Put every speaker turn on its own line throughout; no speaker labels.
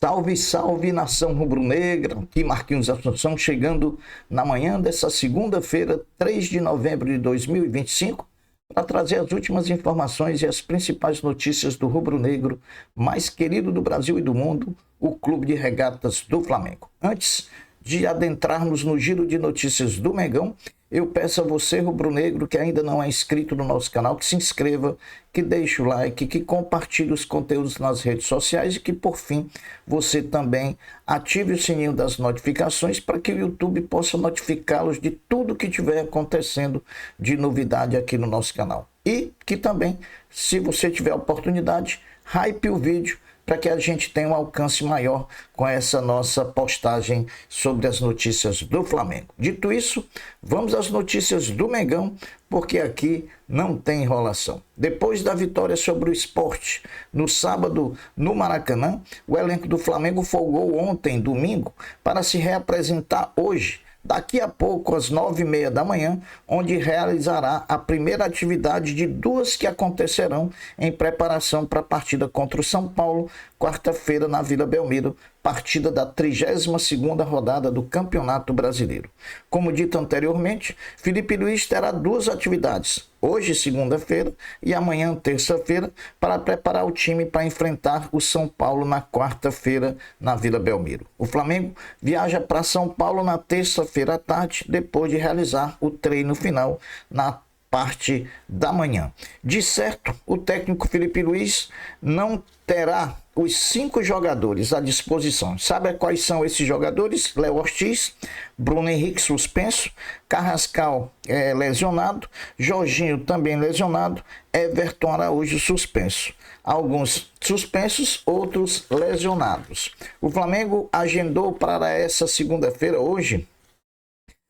Salve, salve, nação rubro-negra, aqui Marquinhos Assunção, chegando na manhã dessa segunda-feira, 3 de novembro de 2025, para trazer as últimas informações e as principais notícias do rubro-negro mais querido do Brasil e do mundo, o Clube de Regatas do Flamengo. Antes de adentrarmos no giro de notícias do Mengão, eu peço a você, rubro-negro, que ainda não é inscrito no nosso canal, que se inscreva, que deixe o like, que compartilhe os conteúdos nas redes sociais e que, por fim, você também ative o sininho das notificações para que o YouTube possa notificá-los de tudo que estiver acontecendo de novidade aqui no nosso canal. E que também, se você tiver oportunidade, hype o vídeo, para que a gente tenha um alcance maior com essa nossa postagem sobre as notícias do Flamengo. Dito isso, vamos às notícias do Mengão, porque aqui não tem enrolação. Depois da vitória sobre o Sport no sábado no Maracanã, o elenco do Flamengo folgou ontem, domingo, para se reapresentar hoje, daqui a pouco, às 9h30 da manhã, onde realizará a primeira atividade de duas que acontecerão em preparação para a partida contra o São Paulo, quarta-feira na Vila Belmiro, partida da 32ª rodada do Campeonato Brasileiro. Como dito anteriormente, Felipe Luiz terá duas atividades, hoje, segunda-feira, e amanhã, terça-feira, para preparar o time para enfrentar o São Paulo na quarta-feira na Vila Belmiro. O Flamengo viaja para São Paulo na terça-feira à tarde, depois de realizar o treino final na parte da manhã. De certo, o técnico Felipe Luiz não terá os 5 jogadores à disposição. Sabe quais são esses jogadores? Léo Ortiz, Bruno Henrique suspenso, Carrascal lesionado, Jorginho também lesionado, Everton Araújo suspenso. Alguns suspensos, outros lesionados. O Flamengo agendou para essa segunda-feira, hoje,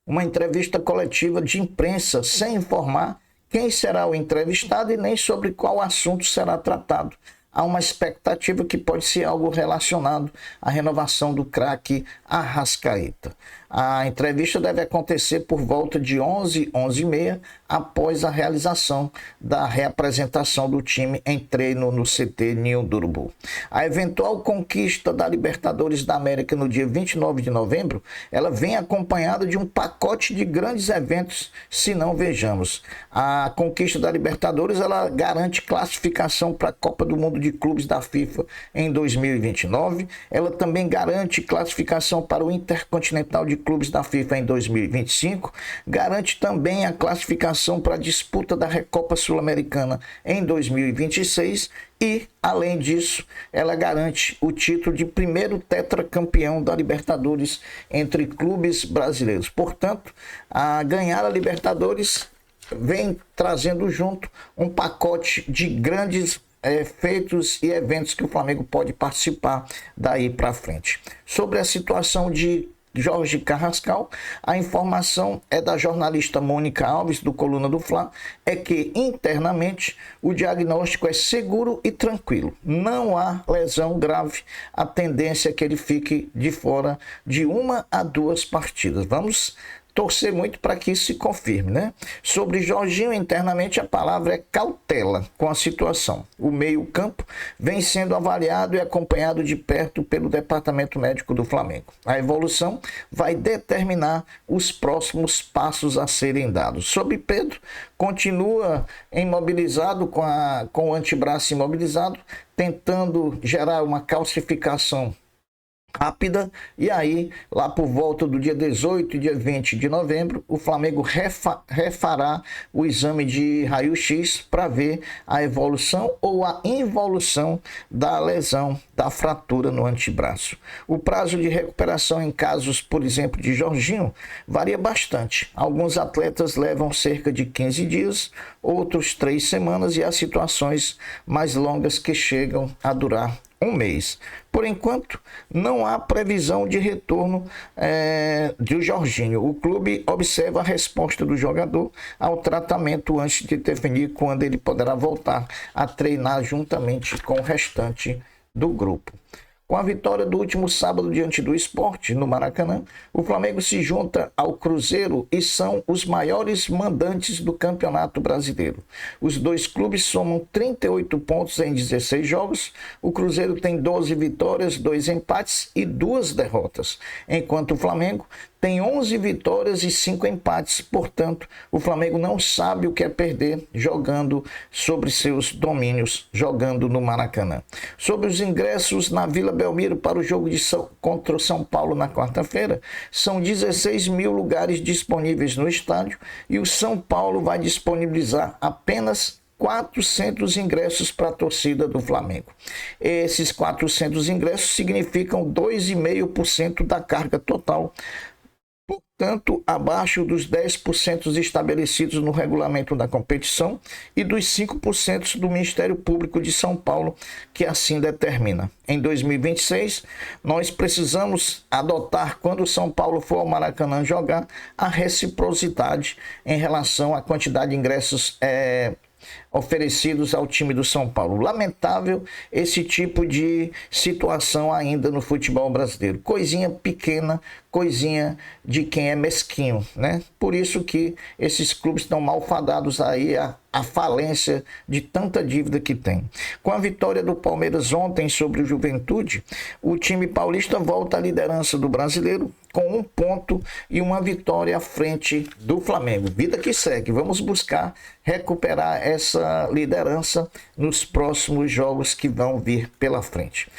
uma entrevista coletiva de imprensa sem informar quem será o entrevistado e nem sobre qual assunto será tratado. Há uma expectativa que pode ser algo relacionado à renovação do craque Arrascaeta. A entrevista deve acontecer por volta de 11, 11h30, após a realização da reapresentação do time em treino no CT Ninho do Urubu. A eventual conquista da Libertadores da América no dia 29 de novembro, ela vem acompanhada de um pacote de grandes eventos, se não vejamos. A conquista da Libertadores, ela garante classificação para a Copa do Mundo de Clubes da FIFA em 2029. Ela também garante classificação para o Intercontinental de Clubes da FIFA em 2025, garante também a classificação para a disputa da Recopa Sul-Americana em 2026 e, além disso, ela garante o título de primeiro tetracampeão da Libertadores entre clubes brasileiros. Portanto, a ganhar a Libertadores vem trazendo junto um pacote de grandes feitos e eventos que o Flamengo pode participar daí para frente. Sobre a situação de Jorge Carrascal, a informação é da jornalista Mônica Alves, do Coluna do Fla, é que internamente o diagnóstico é seguro e tranquilo. Não há lesão grave, a tendência é que ele fique de fora de 1 a 2 partidas. Vamos torcer muito para que isso se confirme, né? Sobre Jorginho, internamente a palavra é cautela com a situação. O meio-campo vem sendo avaliado e acompanhado de perto pelo Departamento Médico do Flamengo. A evolução vai determinar os próximos passos a serem dados. Sobre Pedro, continua imobilizado com o antebraço imobilizado, tentando gerar uma calcificação rápida, e aí, lá por volta do dia 18 e dia 20 de novembro, o Flamengo refará o exame de raio-x para ver a evolução ou a involução da lesão, da fratura no antebraço. O prazo de recuperação em casos, por exemplo, de Jorginho, varia bastante. Alguns atletas levam cerca de 15 dias, outros 3 semanas, e há situações mais longas que chegam a durar 1 mês. Por enquanto, não há previsão de retorno do Jorginho. O clube observa a resposta do jogador ao tratamento antes de definir quando ele poderá voltar a treinar juntamente com o restante do grupo. Com a vitória do último sábado diante do Sport, no Maracanã, o Flamengo se junta ao Cruzeiro e são os maiores mandantes do Campeonato Brasileiro. Os dois clubes somam 38 pontos em 16 jogos. O Cruzeiro tem 12 vitórias, 2 empates e 2 derrotas, enquanto o Flamengo tem 11 vitórias e 5 empates. Portanto, o Flamengo não sabe o que é perder jogando sobre seus domínios, jogando no Maracanã. Sobre os ingressos na Vila Belmiro para o jogo contra o São Paulo na quarta-feira, são 16 mil lugares disponíveis no estádio e o São Paulo vai disponibilizar apenas 400 ingressos para a torcida do Flamengo. Esses 400 ingressos significam 2,5% da carga total, portanto, abaixo dos 10% estabelecidos no regulamento da competição e dos 5% do Ministério Público de São Paulo, que assim determina. Em 2026, nós precisamos adotar, quando o São Paulo for ao Maracanã jogar, a reciprocidade em relação à quantidade de ingressos oferecidos ao time do São Paulo. Lamentável esse tipo de situação ainda no futebol brasileiro. Coisinha pequena, coisinha de quem é mesquinho, né? Por isso que esses clubes estão malfadados aí a falência de tanta dívida que tem. Com a vitória do Palmeiras ontem sobre o Juventude, o time paulista volta à liderança do brasileiro com 1 ponto e uma vitória à frente do Flamengo. Vida que segue. Vamos buscar recuperar essa liderança nos próximos jogos que vão vir pela frente.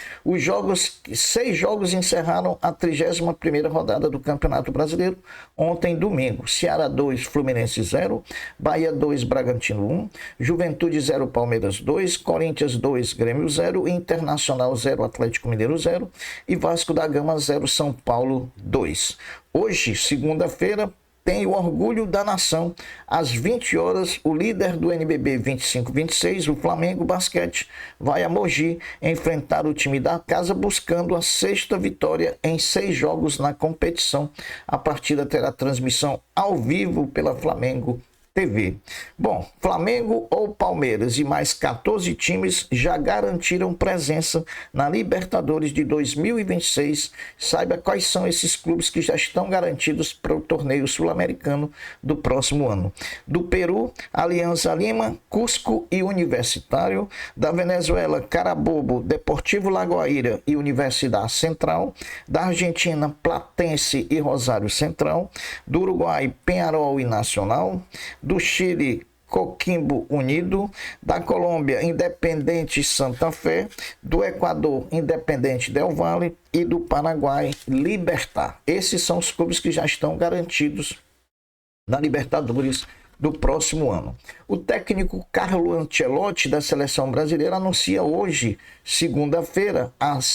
6 jogos encerraram a 31ª rodada do Campeonato Brasileiro. Ontem, domingo, Ceará 2, Fluminense 0, Bahia 2, Bragantino 1, Juventude 0, Palmeiras 2, Corinthians 2, Grêmio 0, Internacional 0, Atlético Mineiro 0 e Vasco da Gama 0, São Paulo 2. Hoje, segunda-feira, tem o Orgulho da Nação. Às 20 horas, o líder do NBB 25-26, o Flamengo Basquete, vai a Mogi enfrentar o time da casa buscando a 6ª vitória em 6 jogos na competição. A partida terá transmissão ao vivo pela Flamengo TV. Bom, Flamengo ou Palmeiras e mais 14 times já garantiram presença na Libertadores de 2026. Saiba quais são esses clubes que já estão garantidos para o torneio sul-americano do próximo ano. Do Peru, Alianza Lima, Cusco e Universitário. Da Venezuela, Carabobo, Deportivo Lagoaíra e Universidade Central. Da Argentina, Platense e Rosário Central. Do Uruguai, Peñarol e Nacional. Do Chile, Coquimbo Unido, da Colômbia, Independente Santa Fé, do Equador, Independente Del Valle e do Paraguai, Libertad. Esses são os clubes que já estão garantidos na Libertadores do próximo ano. O técnico Carlo Ancelotti da seleção brasileira anuncia hoje, segunda-feira,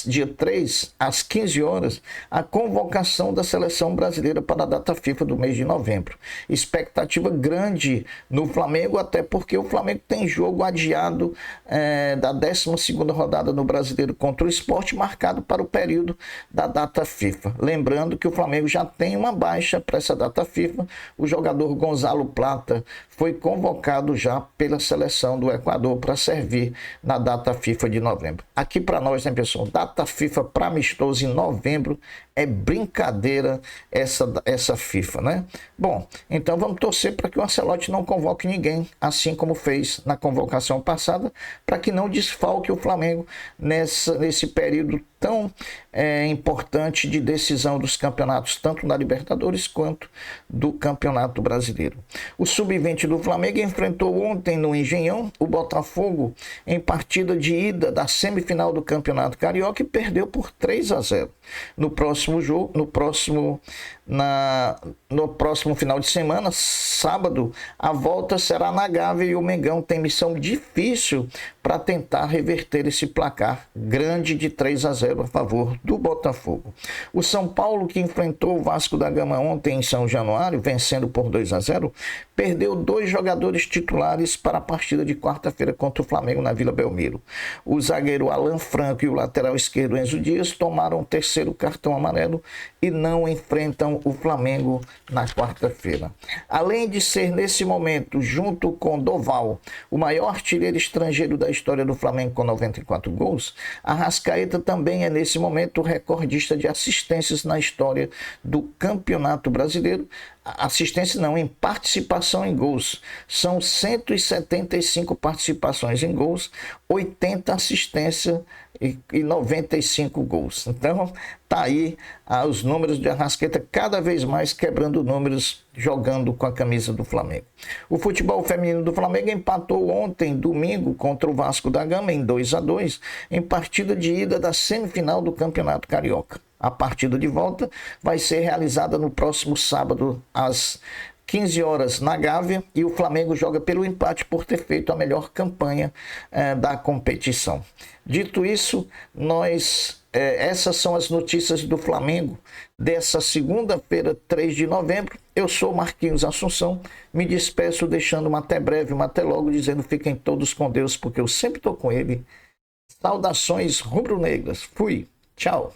dia 3, às 15 horas, a convocação da seleção brasileira para a data FIFA do mês de novembro. Expectativa grande no Flamengo, até porque o Flamengo tem jogo adiado da 12ª rodada no Brasileiro contra o Sport, marcado para o período da data FIFA. Lembrando que o Flamengo já tem uma baixa para essa data FIFA. O jogador Gonzalo Plata foi convocado já pela seleção do Equador para servir na data FIFA de novembro. Aqui para nós, né, pessoal, data FIFA para amistoso em novembro é brincadeira essa FIFA, né? Bom, então vamos torcer para que o Ancelotti não convoque ninguém, assim como fez na convocação passada, para que não desfalque o Flamengo nesse período tão importante de decisão dos campeonatos, tanto da Libertadores quanto do Campeonato Brasileiro. O Sub-20 do Flamengo enfrentou ontem no Engenhão o Botafogo em partida de ida da semifinal do Campeonato Carioca e perdeu por 3-0. No próximo jogo, no próximo final de semana, sábado, a volta será na Gávea e o Mengão tem missão difícil para tentar reverter esse placar grande de 3-0 a favor do Botafogo. O São Paulo, que enfrentou o Vasco da Gama ontem em São Januário, vencendo por 2-0, perdeu 2 jogadores titulares para a partida de quarta-feira contra o Flamengo na Vila Belmiro. O zagueiro Alan Franco e o lateral esquerdo Enzo Dias tomaram o 3º cartão amarelo amarelo e não enfrentam o Flamengo na quarta-feira. Além de ser, nesse momento, junto com Doval, o maior artilheiro estrangeiro da história do Flamengo com 94 gols, Arrascaeta também é, nesse momento, o recordista de assistências na história do Campeonato Brasileiro. Assistência não, em participação em gols. São 175 participações em gols, 80 assistências e 95 gols. Então, tá aí os números de Arrascaeta cada vez mais quebrando números, jogando com a camisa do Flamengo. O futebol feminino do Flamengo empatou ontem, domingo, contra o Vasco da Gama em 2-2, em partida de ida da semifinal do Campeonato Carioca. A partida de volta vai ser realizada no próximo sábado, às 15 horas, na Gávea, e o Flamengo joga pelo empate por ter feito a melhor campanha da competição. Dito isso, essas são as notícias do Flamengo dessa segunda-feira, 3 de novembro. Eu sou Marquinhos Assunção, me despeço deixando uma até breve, uma até logo, dizendo fiquem todos com Deus, porque eu sempre estou com ele. Saudações rubro-negras. Fui. Tchau.